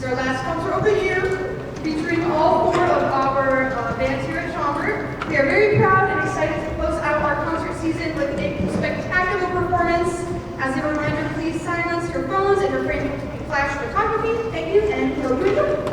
our last concert of the year, featuring all four of our bands here at Schaumburg. We are very proud and excited to close out our concert season with a spectacular performance. As a reminder, please silence your phones and refrain from flash photography. Thank you, and hope you enjoy.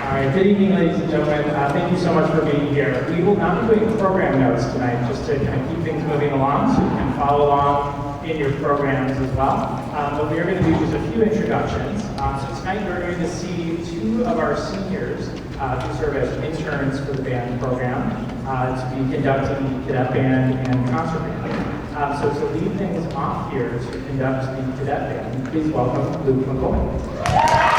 All right, good evening, ladies and gentlemen. Thank you so much for being here. We will not be doing program notes tonight, just to kind of keep things moving along so you can follow along in your programs as well. But we are going to do just a few introductions. So tonight we're going to see two of our seniors who serve as interns for the band program to be conducting the cadet band and concert band. So to lead things off here to conduct the cadet band, please welcome Luke McCoy.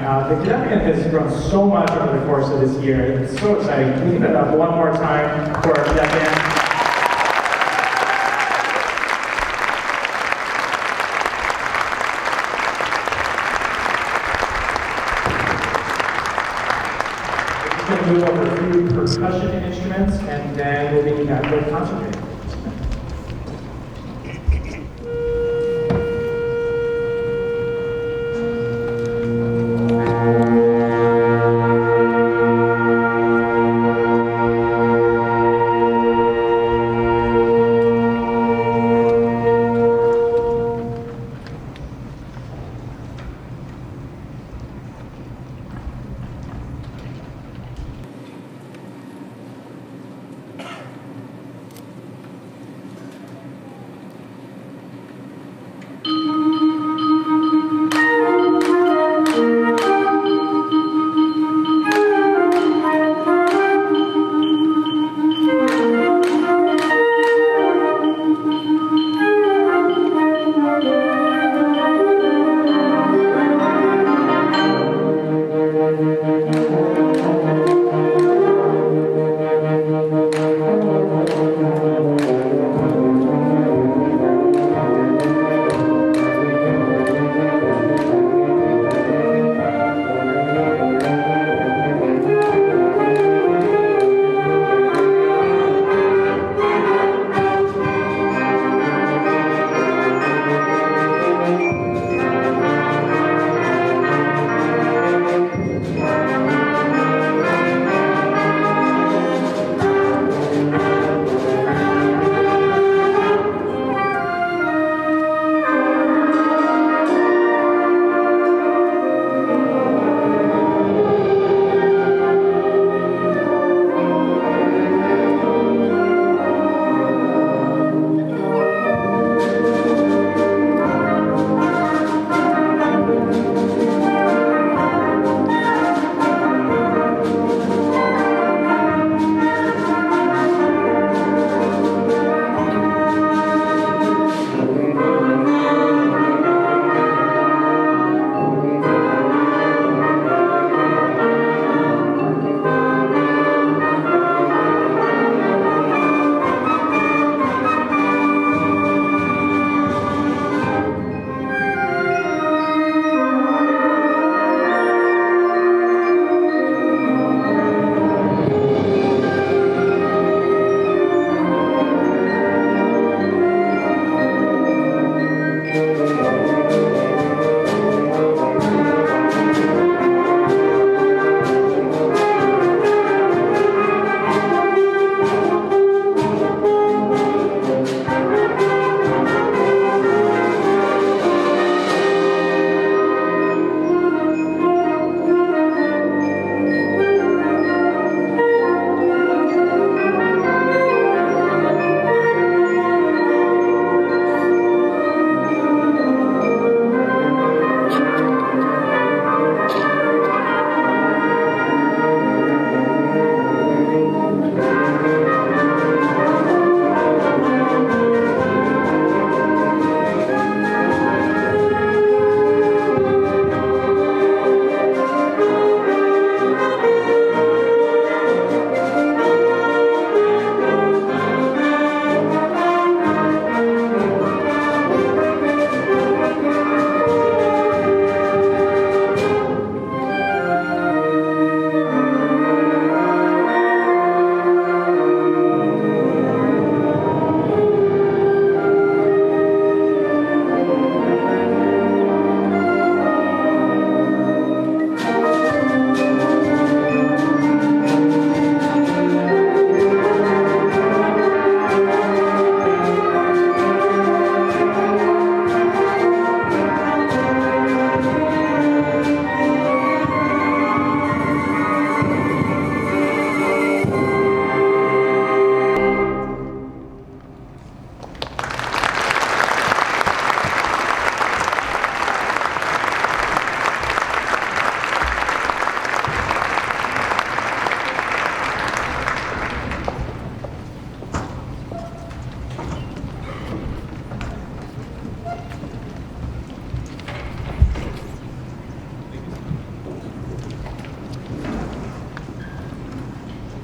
The Cadet Band has grown so much over the course of this year. It's so exciting. Can we give it up one more time for our Cadet Band? We're going to move over a few percussion instruments, and then we'll be back with concert.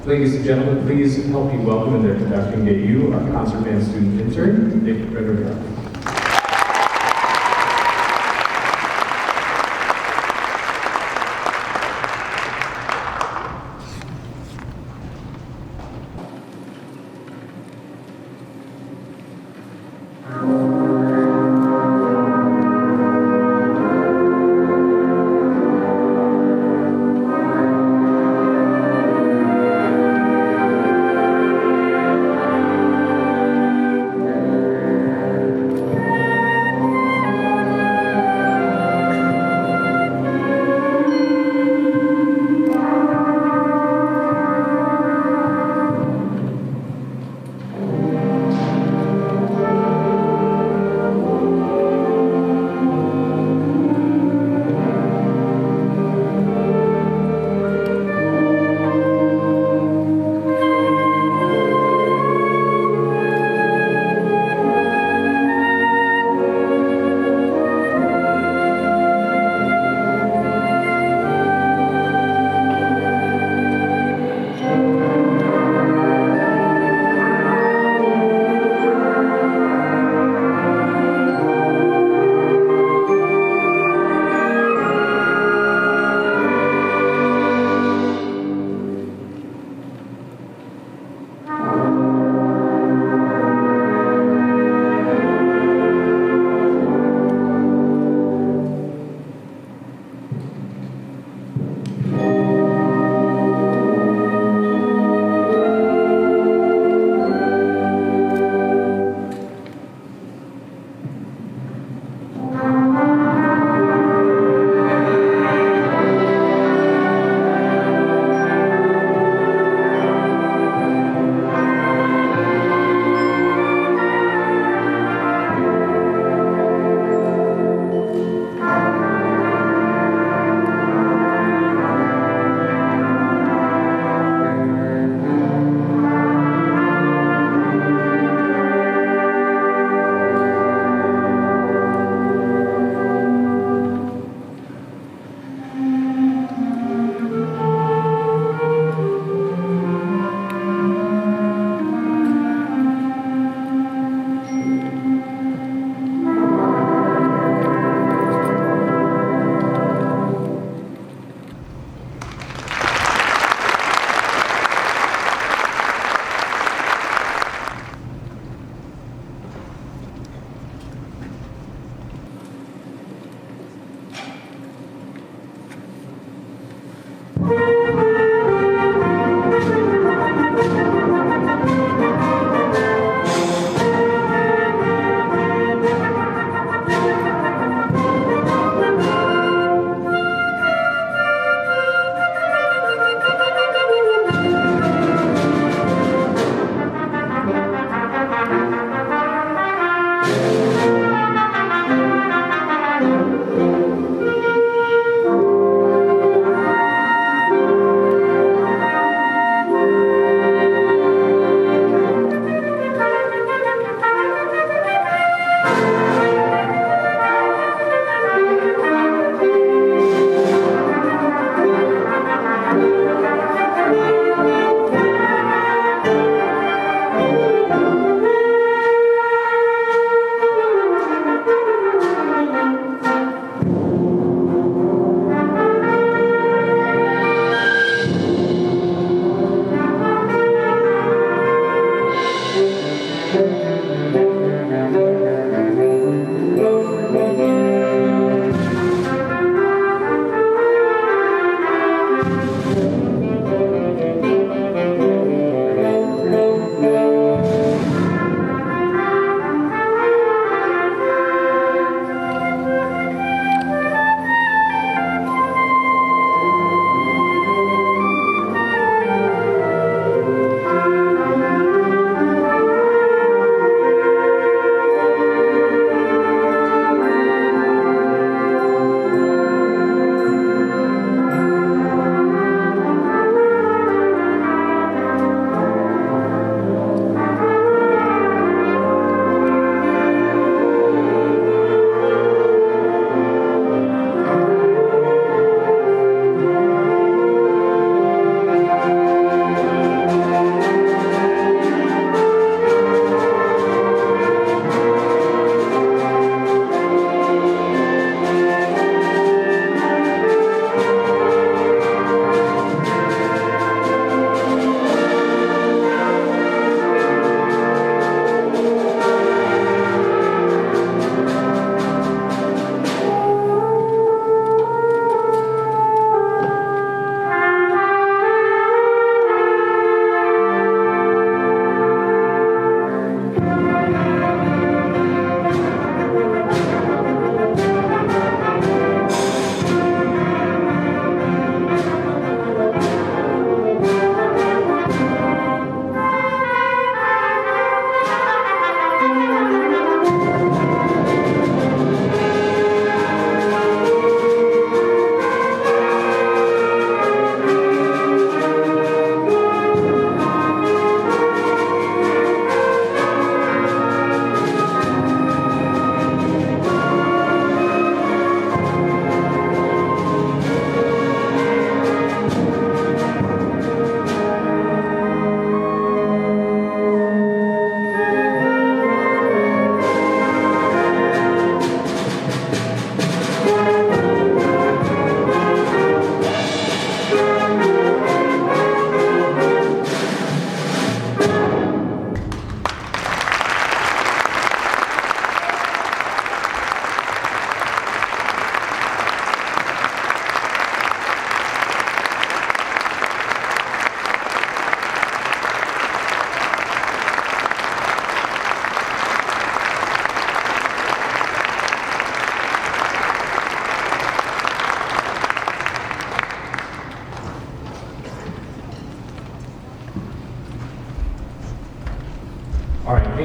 Ladies and gentlemen, please help me welcome in their conducting debut our concert band student intern, Nick Redder.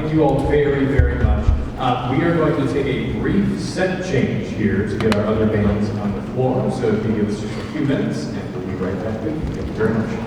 thank you all very, very much. We are going to take a brief set change here to get our other bands on the floor. So if you give us just a few minutes, and we'll be right back with you. Thank you very much.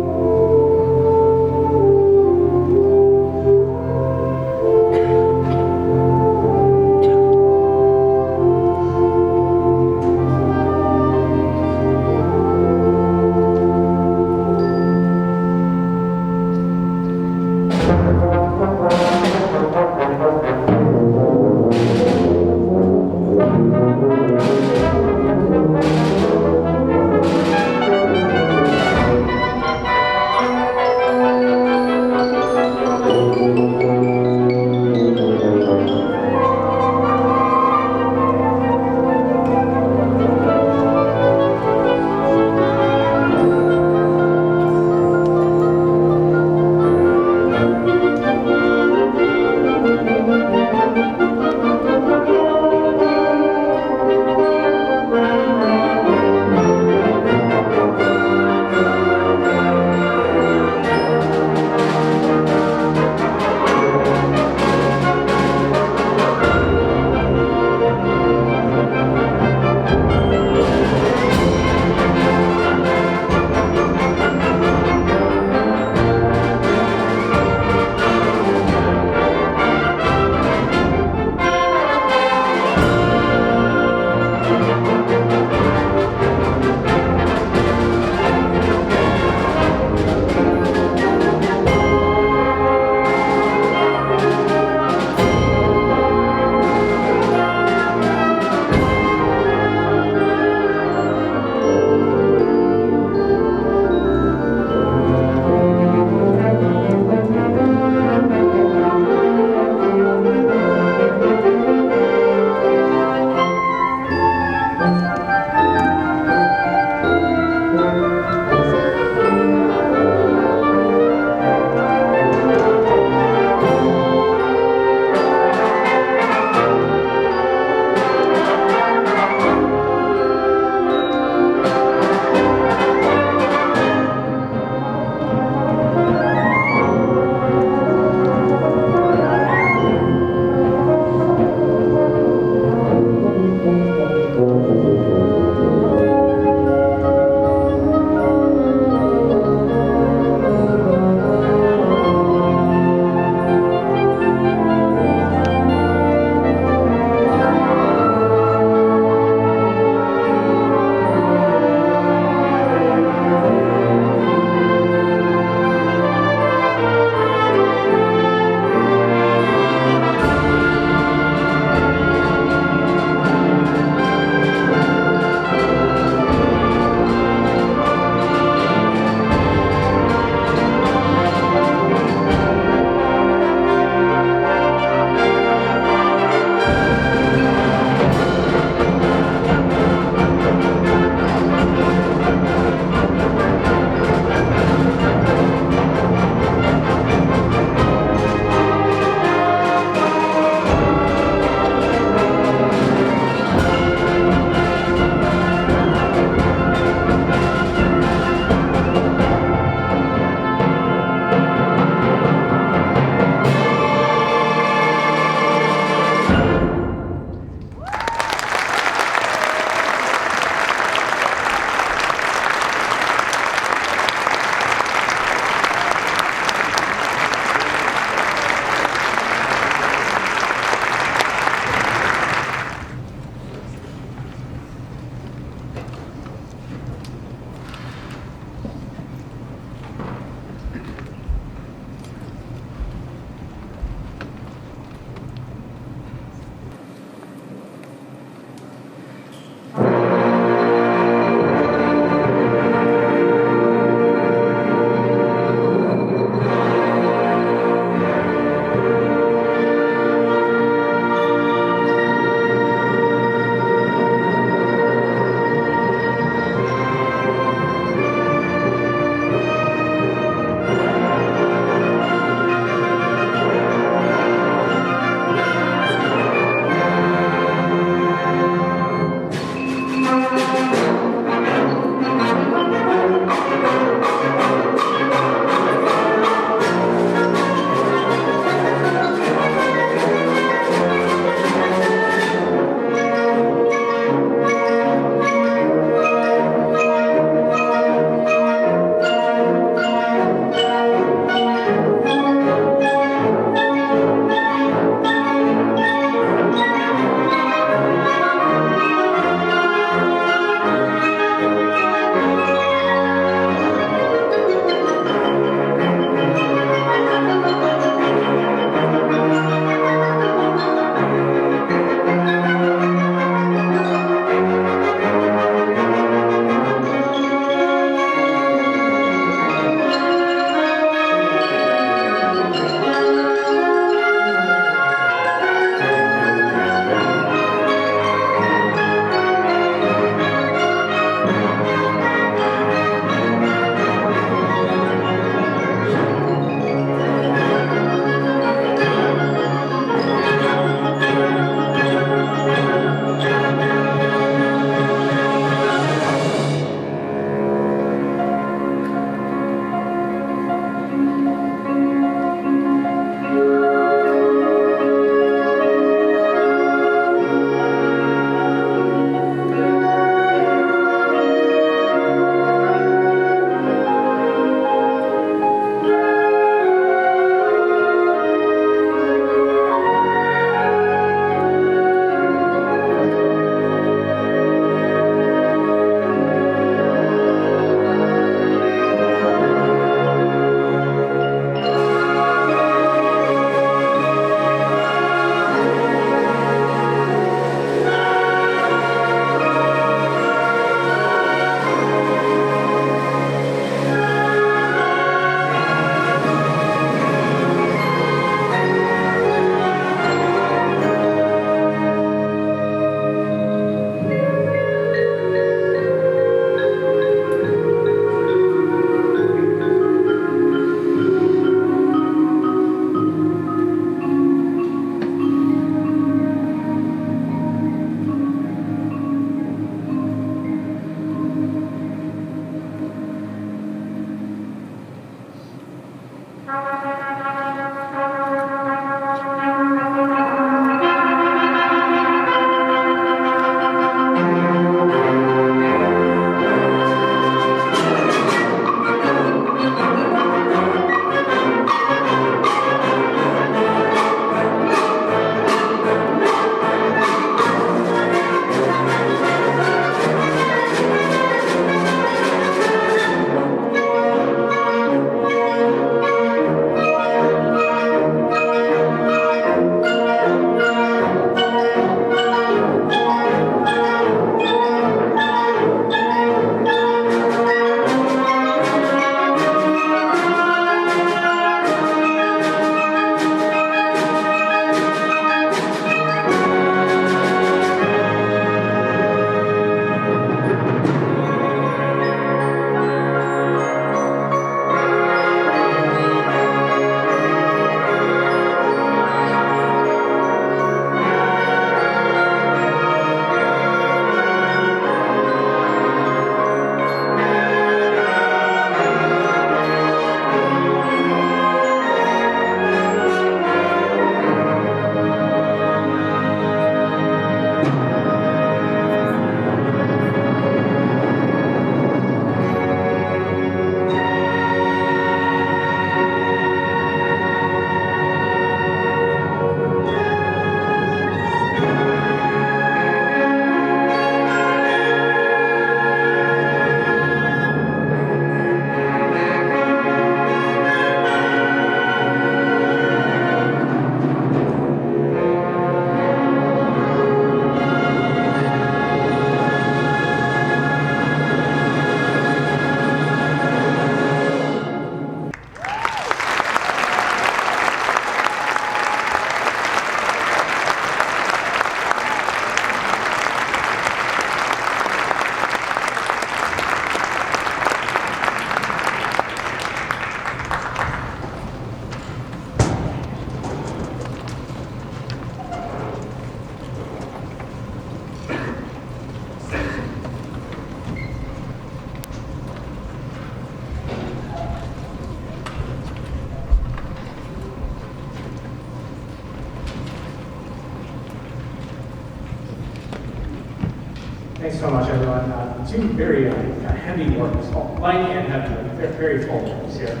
Thanks so much, everyone. Two very heavy works, light and heavy, they're very full works here.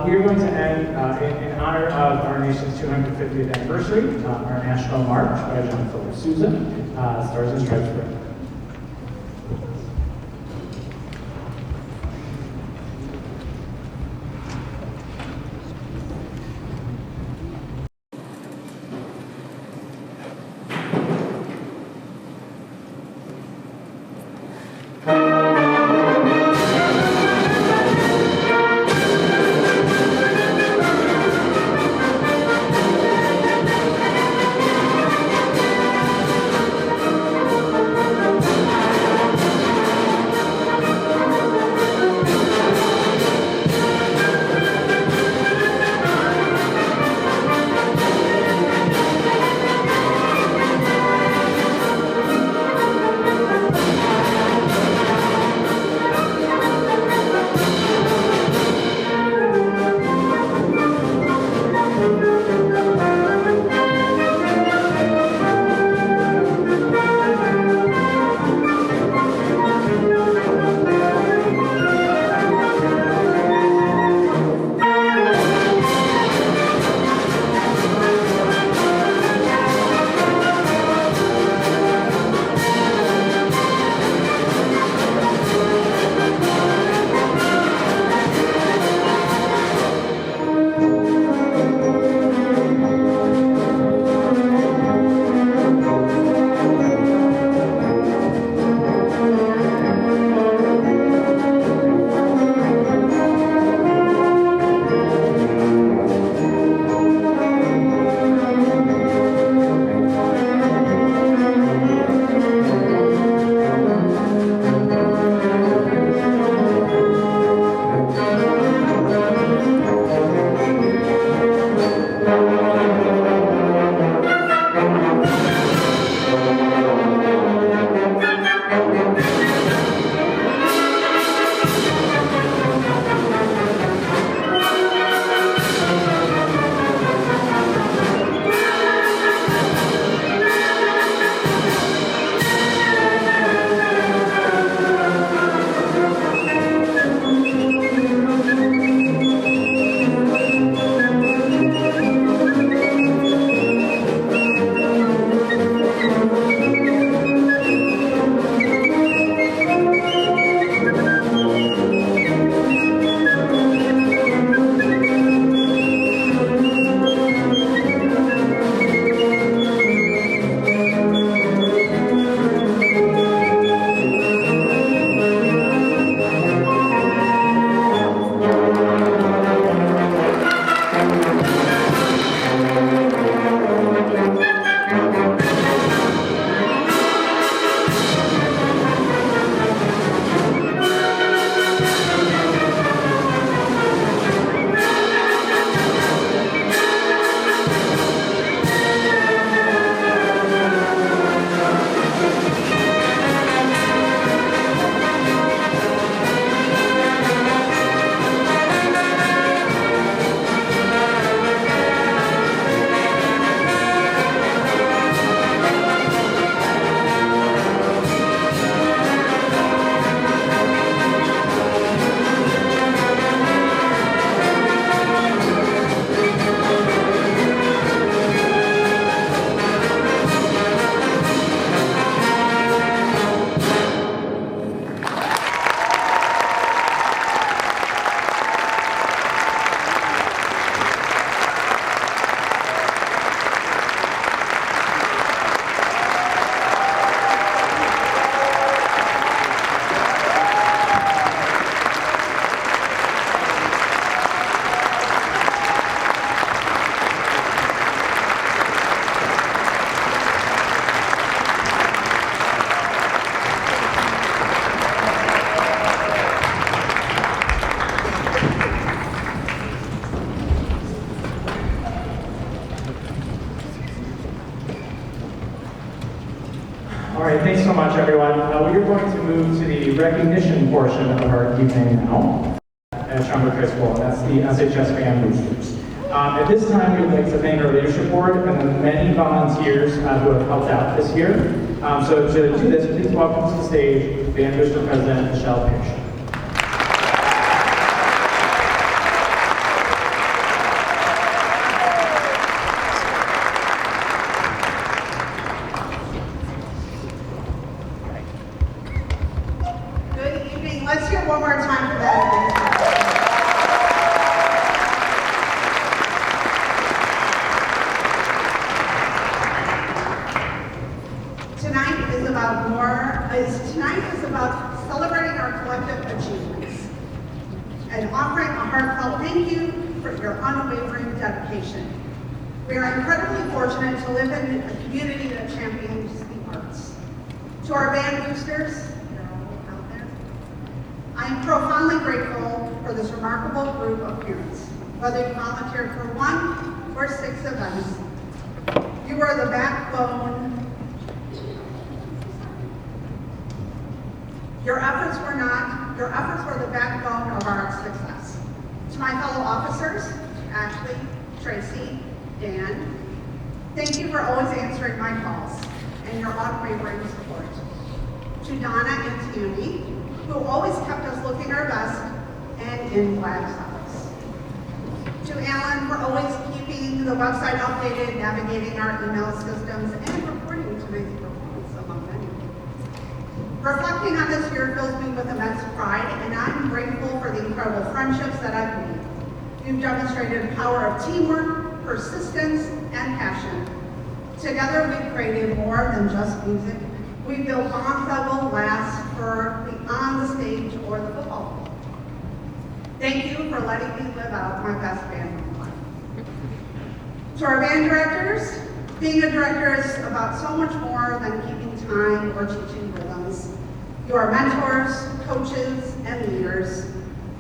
We are going to end in honor of our nation's 250th anniversary, our national march by John Philip Sousa, Stars and Stripes Forever. everyone. We are going to move to the recognition portion of our evening now at Schaumburg High School, and that's the SHS Band Boosters. At this time, we would like to thank our leadership board and the many volunteers who have helped out this year. So to do this, please welcome to the stage Band Booster President Michelle Pierce. Let's hear one more time for that. Tonight is about celebrating our collective achievements and offering a heartfelt thank you for your unwavering dedication. We are incredibly fortunate to live in a community that champions the arts. To our band boosters, I am profoundly grateful for this remarkable group of parents. Whether you volunteered for 1 or 6 events, you are the backbone. Your efforts were the backbone of our success. To my fellow officers, Ashley, Tracy, Dan, thank you for always answering my calls and your unwavering support. To Donna and Tammy, who always kept us looking our best and in black socks. To Alan for always keeping the website updated, navigating our email systems, and reporting tonight's performance, among many. Reflecting on this year fills me with immense pride, and I'm grateful for the incredible friendships that I've made. You've demonstrated the power of teamwork, persistence, and passion. Together, we've created more than just music. We built bonds that will last for beyond the stage or the football field. Thank you for letting me live out my best band life. To our band directors, being a director is about so much more than keeping time or teaching rhythms. You are mentors, coaches, and leaders.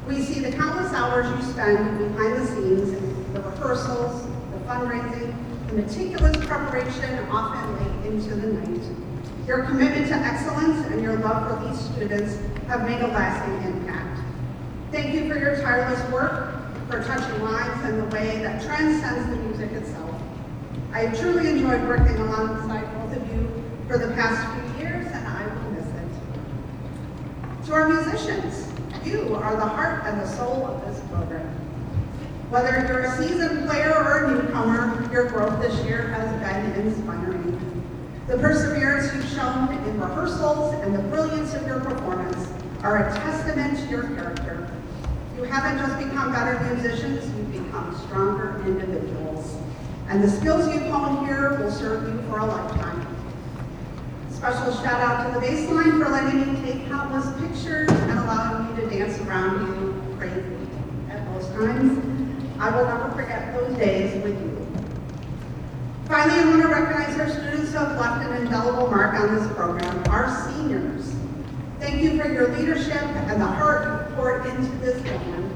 We see the countless hours you spend behind the scenes, the rehearsals, the fundraising, the meticulous preparation, often late into the night. Your commitment to excellence and your love for these students have made a lasting impact. Thank you for your tireless work, for touching lives in the way that transcends the music itself. I have truly enjoyed working alongside both of you for the past few years, and I will miss it. To our musicians, you are the heart and the soul of this program. Whether you're a seasoned player or a newcomer, your growth this year has been inspiring. The perseverance you've shown in rehearsals and the brilliance of your performance are a testament to your character. You haven't just become better musicians, you've become stronger individuals. And the skills you've honed here will serve you for a lifetime. Special shout out to the bass line for letting me take countless pictures and allowing me to dance around you crazy at most times. I will never forget those days with you. Finally, I want to recognize our students who have left an indelible mark on this program, our seniors. Thank you for your leadership and the heart you poured into this band.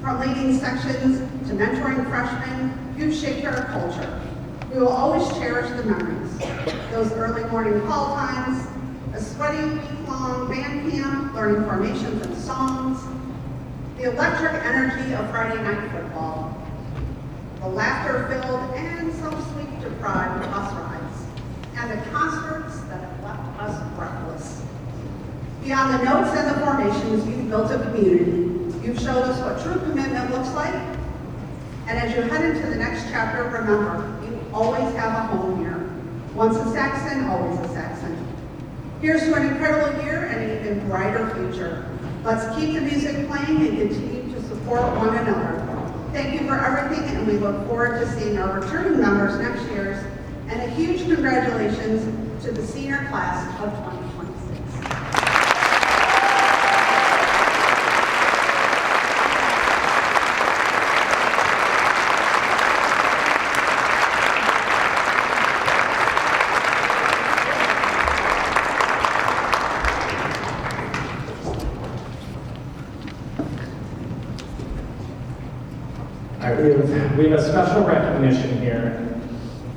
From leading sections to mentoring freshmen, you've shaped our culture. We will always cherish the memories. Those early morning call times, a sweaty week-long band camp, learning formations and songs, the electric energy of Friday night football, the laughter-filled and some sleep-deprived bus rides, and the concerts that have left us breathless. Beyond the notes and the formations, you've built a community. You've showed us what true commitment looks like. And as you head into the next chapter, remember, you always have a home here. Once a Saxon, always a Saxon. Here's to an incredible year and an even brighter future. Let's keep the music playing and continue to support one another. Thank you for everything, and we look forward to seeing our returning members next year. And a huge congratulations to the senior class of 2026. All right, we have a special recognition here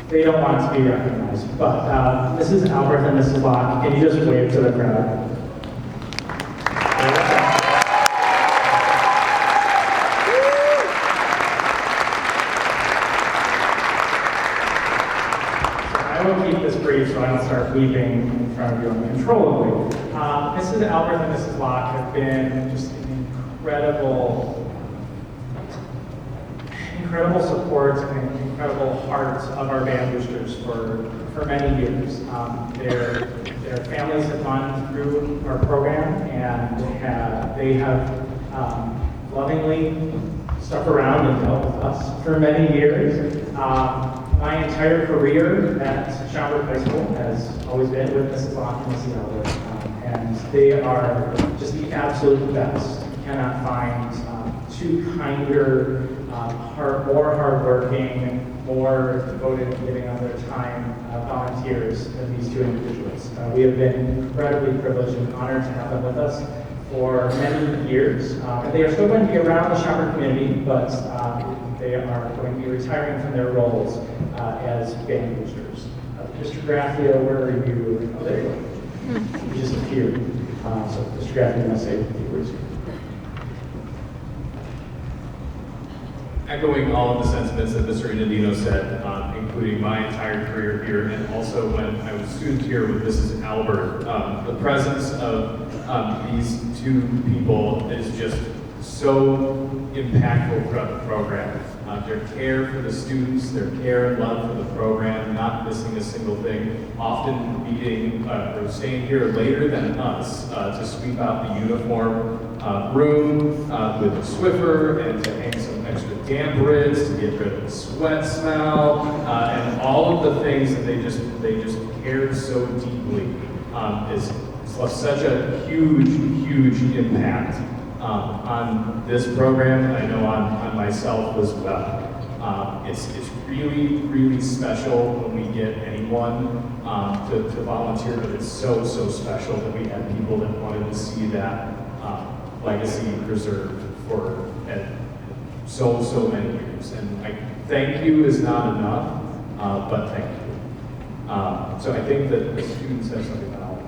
they don't want to be recognized. But Mrs. Albert and Mrs. Locke, can you just wave to the crowd? I will keep this brief so I don't start weeping in front of you uncontrollably. Mrs. Albert and Mrs. Locke have been just an incredible support and incredible heart of our band boosters for many years. Their families have gone through our program and they have lovingly stuck around and dealt with us for many years. My entire career at Schaumburg High School has always been with Mrs. Locke and Mrs. Albert, and they are just the absolute best. You cannot find two kinder, more hardworking, more devoted to giving of their time volunteers than these two individuals. We have been incredibly privileged and honored to have them with us for many years. And they are still going to be around the Schaumburg community, but they are going to be retiring from their roles as band boosters. Mr. Graffio, where are you? Oh, there you go. You just appeared. So Mr. Graffio, you want to say a few words? Echoing all of the sentiments that Mr. Inandino said, including my entire career here, and also when I was a student here with Mrs. Albert, the presence of these two people is just so impactful throughout the program. Their care for the students, their care and love for the program, not missing a single thing, often being or staying here later than us to sweep out the uniform room with a Swiffer and to hang some extra damp rinse, to get rid of the sweat smell, and all of the things that they just cared so deeply is left such a huge impact on this program, and I know on myself as well. It's really special when we get anyone to volunteer, but it's so special that we had people that wanted to see that legacy preserved for so many years. And thank you is not enough, but thank you. So I think that the students have something to help.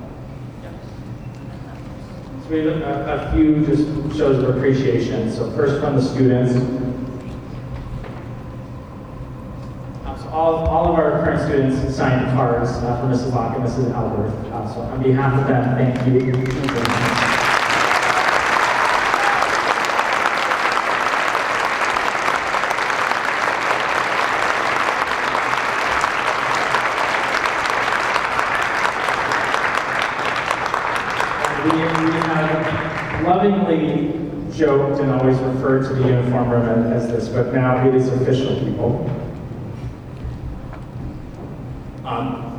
So we have a few just shows of appreciation. So first from the students. So all of our current students signed cards for Mrs. Locke and Mrs. Albert. So on behalf of them, thank you. We have lovingly joked and always referred to the uniform room as this, but now it is official, people.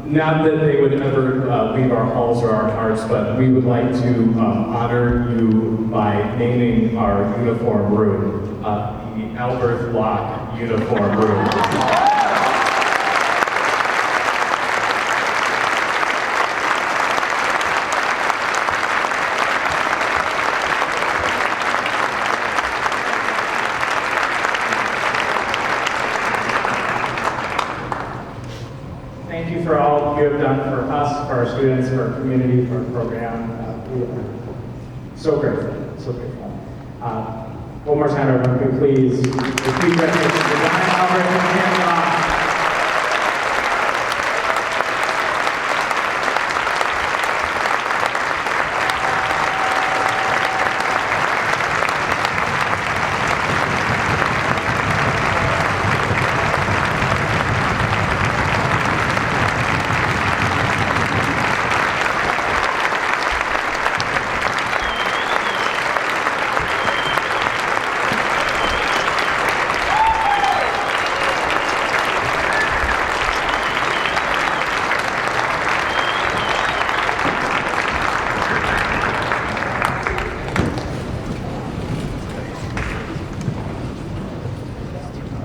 Not that they would ever leave our halls or our hearts, but we would like to honor you by naming our uniform room, the Albert Locke Uniform Room. Thank you for all you have done for us, for our students, for our community, for our program. We are so grateful, so grateful. One more time, everyone, please recognition for Diane Albert and Tammy Locke.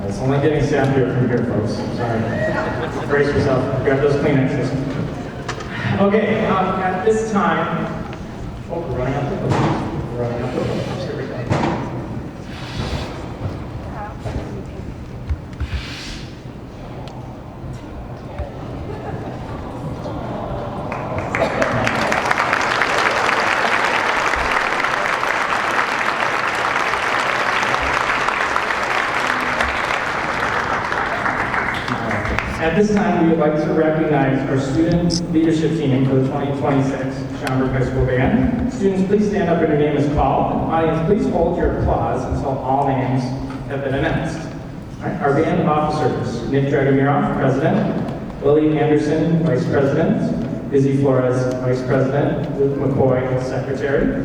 It's only getting sappier from here, folks. Sorry. Brace yourself. Grab those Kleenexes. Okay, at this time, we're running out the books. We're running out the books. Here we go. At this time, we would like to recognize our student leadership team for the 2026 Schaumburg High School Band. Students, please stand up when your name is called. Audience, please hold your applause until all names have been announced. All right, our band officers: Nick Dragomirov, President; Lily Anderson, Vice President; Izzy Flores, Vice President; Luke McCoy, Secretary.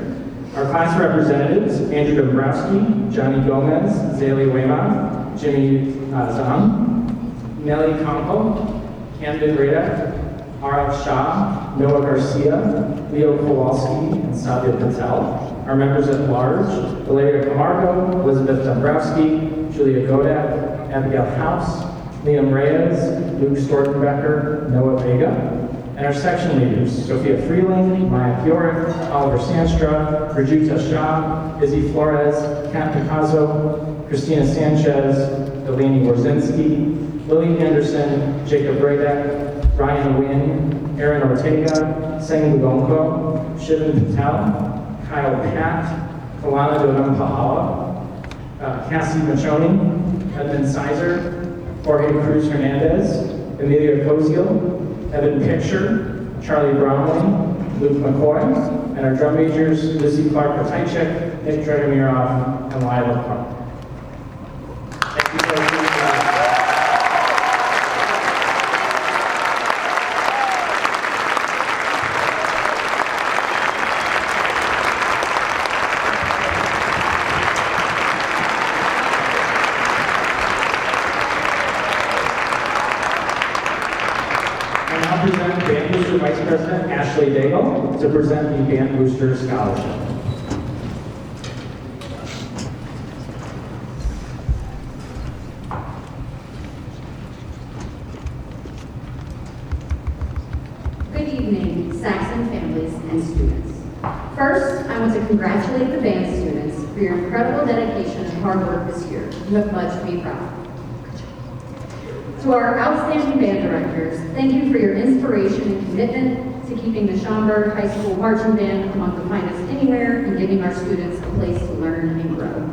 Our class representatives: Andrew Dombrowski, Johnny Gomez, Zaylee Weymouth, Jimmy Zahn, Nelly Campo, Camden Reda, Arav Shah, Noah Garcia, Leo Kowalski, and Sabia Patel. Our members at large: Valeria Camargo, Elizabeth Dombrowski, Julia Godak, Abigail House, Liam Reyes, Luke Stortenbecker, Noah Vega. And our section leaders: Sophia Freeling, Maya Fioric, Oliver Sanstra, Rajuta Shah, Izzy Flores, Kat Picasso, Christina Sanchez, Delaney Warzinski, Lily Anderson, Jacob Radek, Ryan Wynn, Aaron Ortega, Seng Lugonko, Shivan Patel, Kyle Pat, Kalana Donam Pahala, Cassie Machoni, Edmund Sizer, Jorge Cruz Hernandez, Amelia Koziel, Evan Picture, Charlie Brownlee, Luke McCoy, and our drum majors: Lizzie Clark-Patychek, Nick Dragomirov, and Lila Clark. Thank you so much. Present Band Booster Vice President Ashley Daigle to present the Band Booster Scholarship. Good evening, Saxon families and students. First, I want to congratulate the band students for your incredible dedication and hard work this year. You have much to be proud of. To our outstanding band directors, thank you for your inspiration and commitment to keeping the Schaumburg High School Marching Band among the finest anywhere and giving our students a place to learn and grow.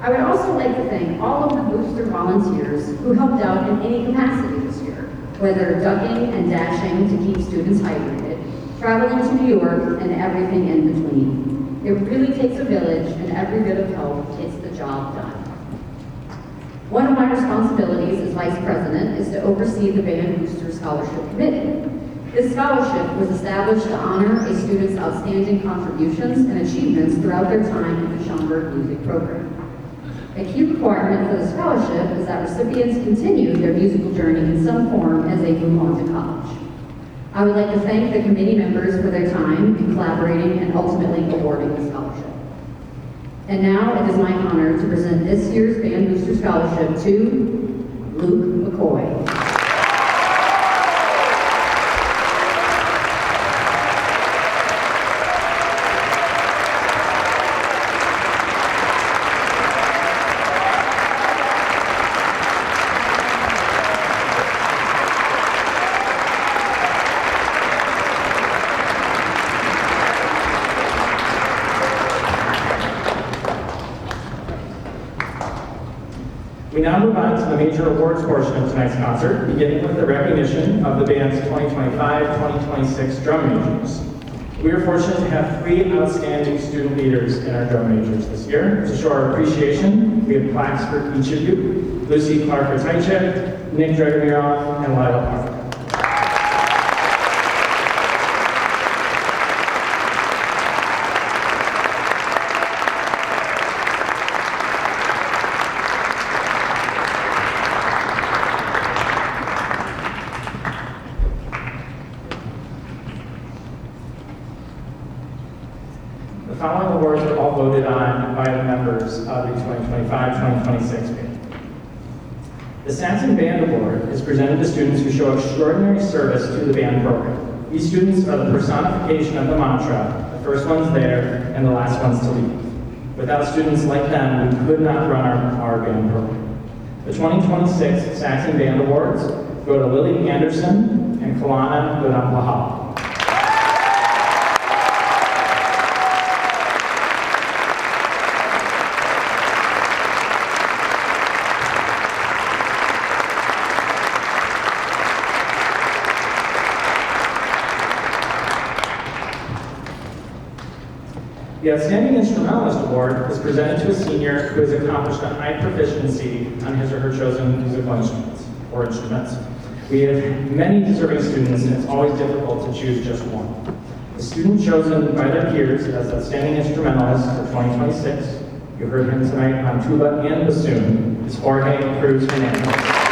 I would also like to thank all of the booster volunteers who helped out in any capacity this year, whether ducking and dashing to keep students hydrated, traveling to New York, and everything in between. It really takes a village, and every bit of help gets the job done. One of my responsibilities as Vice President is to oversee the Band Booster Scholarship Committee. This scholarship was established to honor a student's outstanding contributions and achievements throughout their time in the Schaumburg Music Program. A key requirement for the scholarship is that recipients continue their musical journey in some form as they move on to college. I would like to thank the committee members for their time in collaborating and ultimately awarding the scholarship. And now it is my honor to present this year's Band Booster Scholarship to Luke McCoy. We now move on to the major awards portion of tonight's concert, beginning with the recognition of the band's 2025-2026 drum majors. We are fortunate to have 3 outstanding student leaders in our drum majors this year. To show our appreciation, we have plaques for each of you: Lucy Clark-Patychek, Nick Dragomirov, and Lila Parker. The following awards were all voted on by the members of the 2025-2026 band. The Saxon Band Award is presented to students who show extraordinary service to the band program. These students are the personification of the mantra: the first one's there and the last one's to leave. Without students like them, we could not run our band program. The 2026 Saxon Band Awards go to Lily Anderson and Kalana Godam. The Outstanding Instrumentalist Award is presented to a senior who has accomplished a high proficiency on his or her chosen musical instruments. We have many deserving students, and it's always difficult to choose just one. The student chosen by their peers as Outstanding Instrumentalist for 2026, you heard him tonight on tuba and bassoon, is Jorge Cruz Hernandez.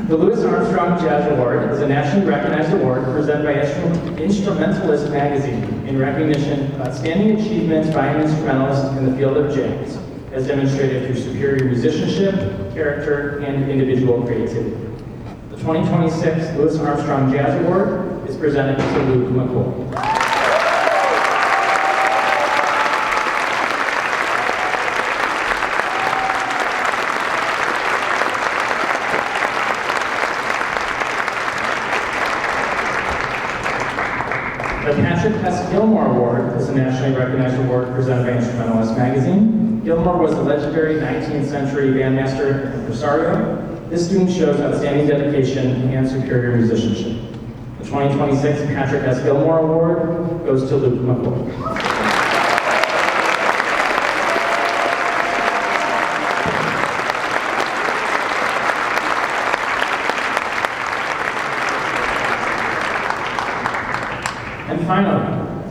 The Louis Armstrong Jazz Award is a nationally recognized award presented by Instrumentalist Magazine in recognition of outstanding achievements by an instrumentalist in the field of jazz, as demonstrated through superior musicianship, character, and individual creativity. The 2026 Louis Armstrong Jazz Award is presented to Luke McCoy. The Patrick S. Gilmore Award is a nationally recognized award presented by Instrumentalist Magazine. Gilmore was a legendary 19th century bandmaster and impresario. This student shows outstanding dedication and superior musicianship. The 2026 Patrick S. Gilmore Award goes to Luke McCoy. And finally,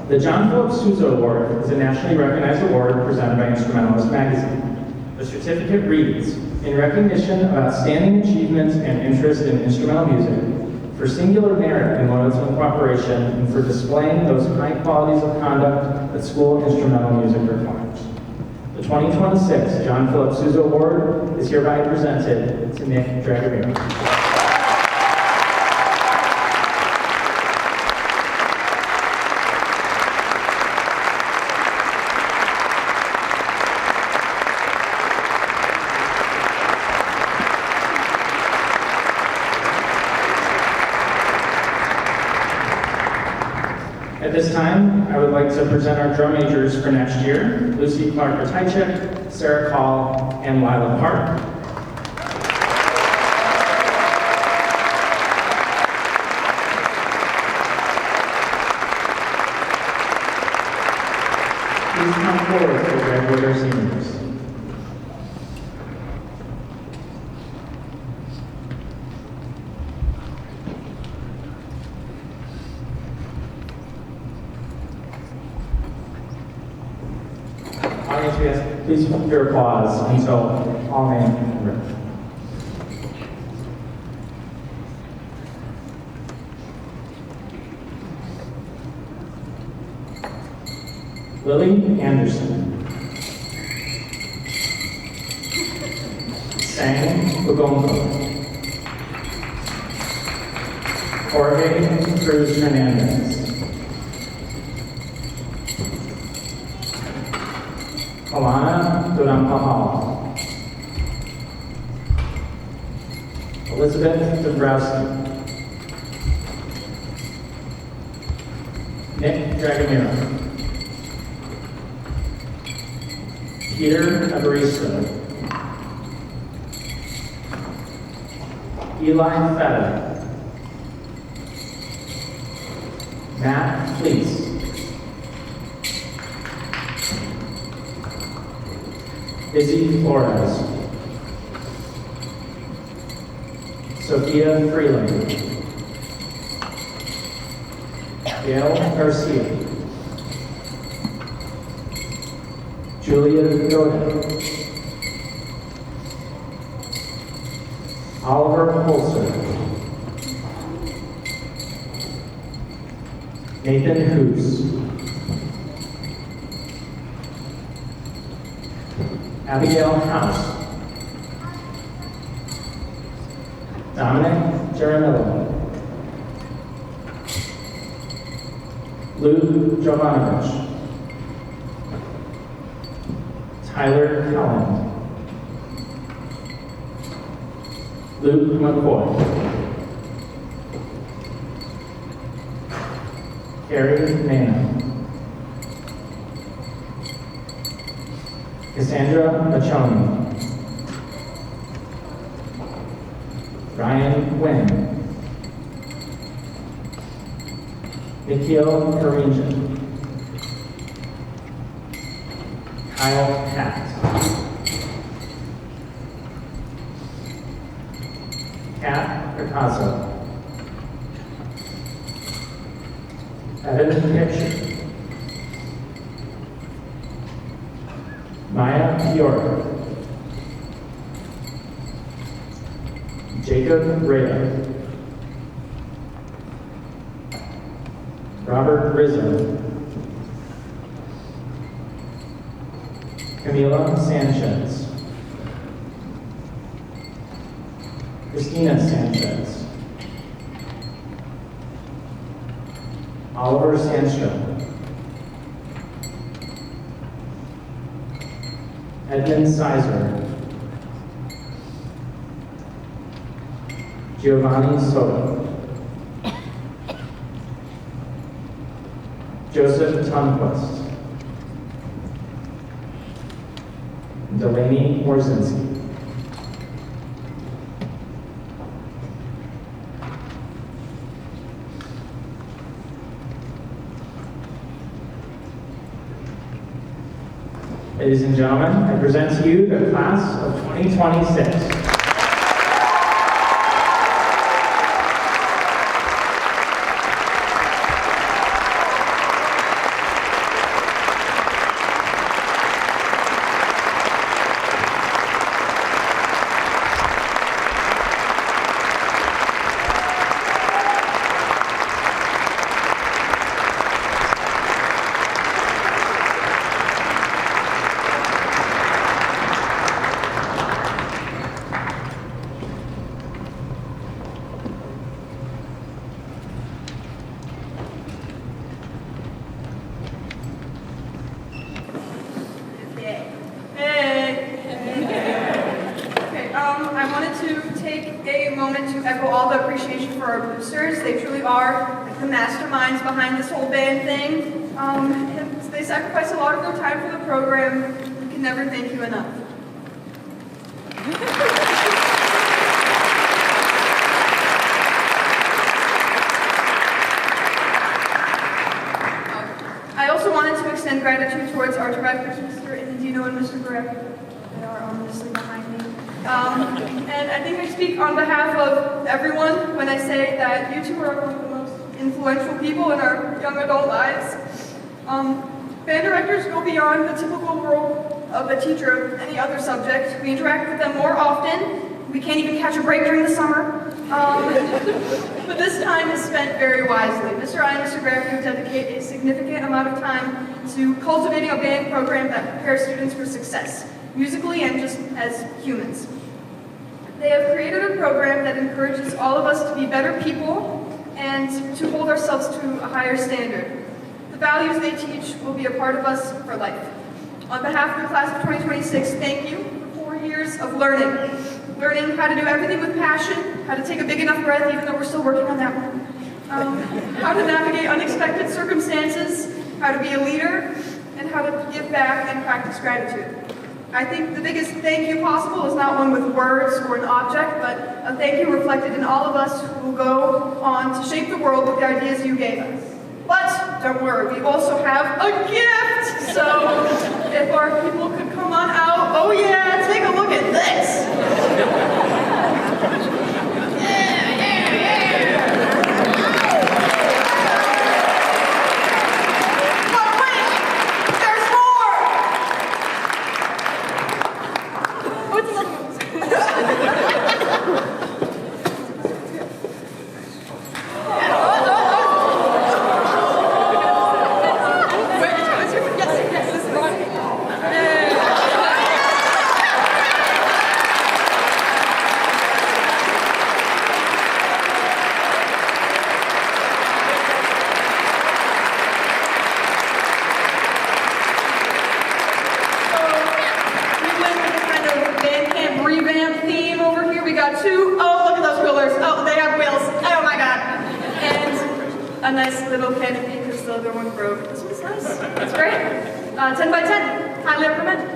the John Philip Sousa Award is a nationally recognized award presented by Instrumentalist Magazine. The certificate reads, in recognition of outstanding achievements and interest in instrumental music, for singular merit in loyalty and cooperation, and for displaying those high qualities of conduct that school instrumental music requires. The 2026 John Philip Sousa Award is hereby presented to Nick Dragomiro. At this time, I would like to present our drum majors for next year, Lucy Clark-Ratajczyk, Sarah Call, and Lila Park. Please come forward to graduate our seniors. Audience, please hold your applause until all names are written. Lily Anderson. Sang Bugombo. Jorge Cruz Hernandez. Alana Duran-Pahal. Elizabeth Dabrowski. Nick Dragomiro. Peter Evaristo. Eli Fetta. Matt Fleece. Izzy Flores. Sophia Freeland. Gail Garcia. Julia Godin. Oliver Holzer. Nathan Hoos. Abigail House. Dominic Jaramillo. Lou Jovanovich. Tyler Cullen. Luke McCoy. Carrie Mann. Cassandra Machoni. Ryan Nguyen. Nikhil Karinjan. Kyle Cat. Kat Picasso. Evan Hitch. Maya York. Jacob Rea. Robert Rizzo. Camila Sanchez. Christina Sanchez. Oliver Sandstrom. Edmund Sizer. Giovanni Soto. Joseph Tonquist. Delaney Morzinski. Ladies and gentlemen, I present to you the class of 2026. I wanted to take a moment to echo all the appreciation for our boosters. They truly are the masterminds behind this whole band thing. And they sacrifice a lot of their time for the program. We can never thank you enough. I also wanted to extend gratitude towards our directors, Mr. Indino and Mr. Greb. They are ominously behind me. And I think I speak on behalf of everyone when I say that you two are one of the most influential people in our young adult lives. Band directors go beyond the typical role of a teacher of any other subject. We interact with them more often. We can't even catch a break during the summer. But this time is spent very wisely. Mr. I and Mr. Graham dedicate a significant amount of time to cultivating a band program that prepares students for success, musically and just as humans. They have created a program that encourages all of us to be better people and to hold ourselves to a higher standard. The values they teach will be a part of us for life. On behalf of the class of 2026, thank you for 4 years of learning. Learning how to do everything with passion, how to take a big enough breath, even though we're still working on that one. How to navigate unexpected circumstances, how to be a leader, and how to give back and practice gratitude. I think the biggest thank you possible is not one with words or an object, but a thank you reflected in all of us who will go on to shape the world with the ideas you gave us. But don't worry, we also have a gift! So if our people could come on out, oh yeah, take a look at this! a nice little canopy because the other one broke. This one's nice. It's great. 10 by 10. Highly recommend.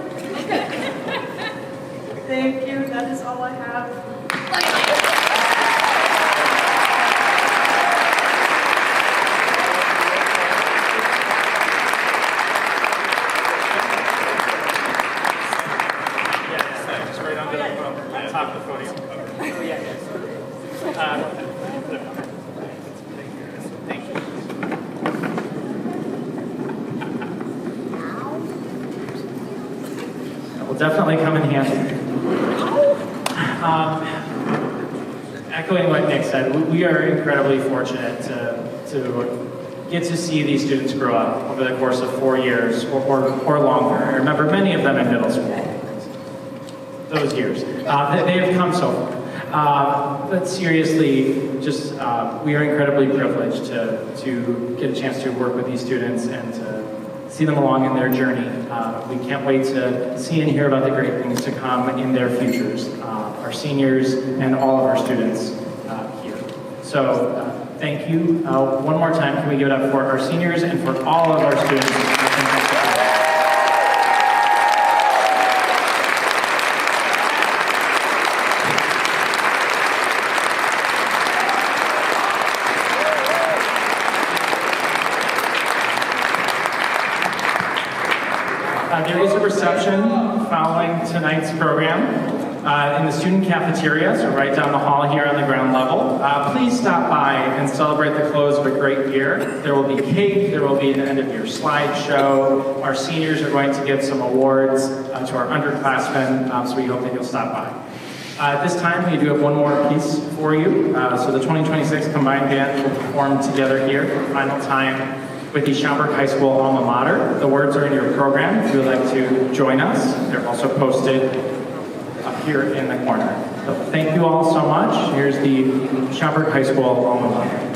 Thank you. That is all I have. Just right under the top of the podium. Oh, yeah. Thank you. That will definitely come in handy. Echoing what Nick said, we are incredibly fortunate to get to see these students grow up over the course of 4 years or longer. I remember many of them in middle school. Those years. They have come so far. But seriously, just we are incredibly privileged to get a chance to work with these students and to see them along in their journey. We can't wait to see and hear about the great things to come in their futures, our seniors and all of our students here. So thank you. One more time, can we give it up for our seniors and for all of our students? There is a reception following tonight's program in the student cafeteria, so right down the hall here on the ground level. Please stop by and celebrate the close of a great year. There will be cake, there will be an end-of-year slideshow. Our seniors are going to give some awards to our underclassmen, so we hope that you'll stop by. At this time, we do have one more piece for you. So the 2026 Combined Band will perform together here for the final time with the Schaumburg High School alma mater. The words are in your program if you would like to join us. They're also posted up here in the corner. So thank you all so much. Here's the Schaumburg High School alma mater.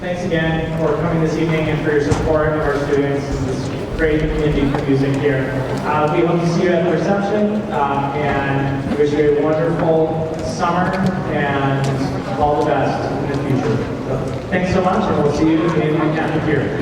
Thanks again for coming this evening and for your support of our students and this great community for music here. We hope to see you at the reception and we wish you a wonderful summer and all the best in the future. So, thanks so much and we'll see you in the cafeteria.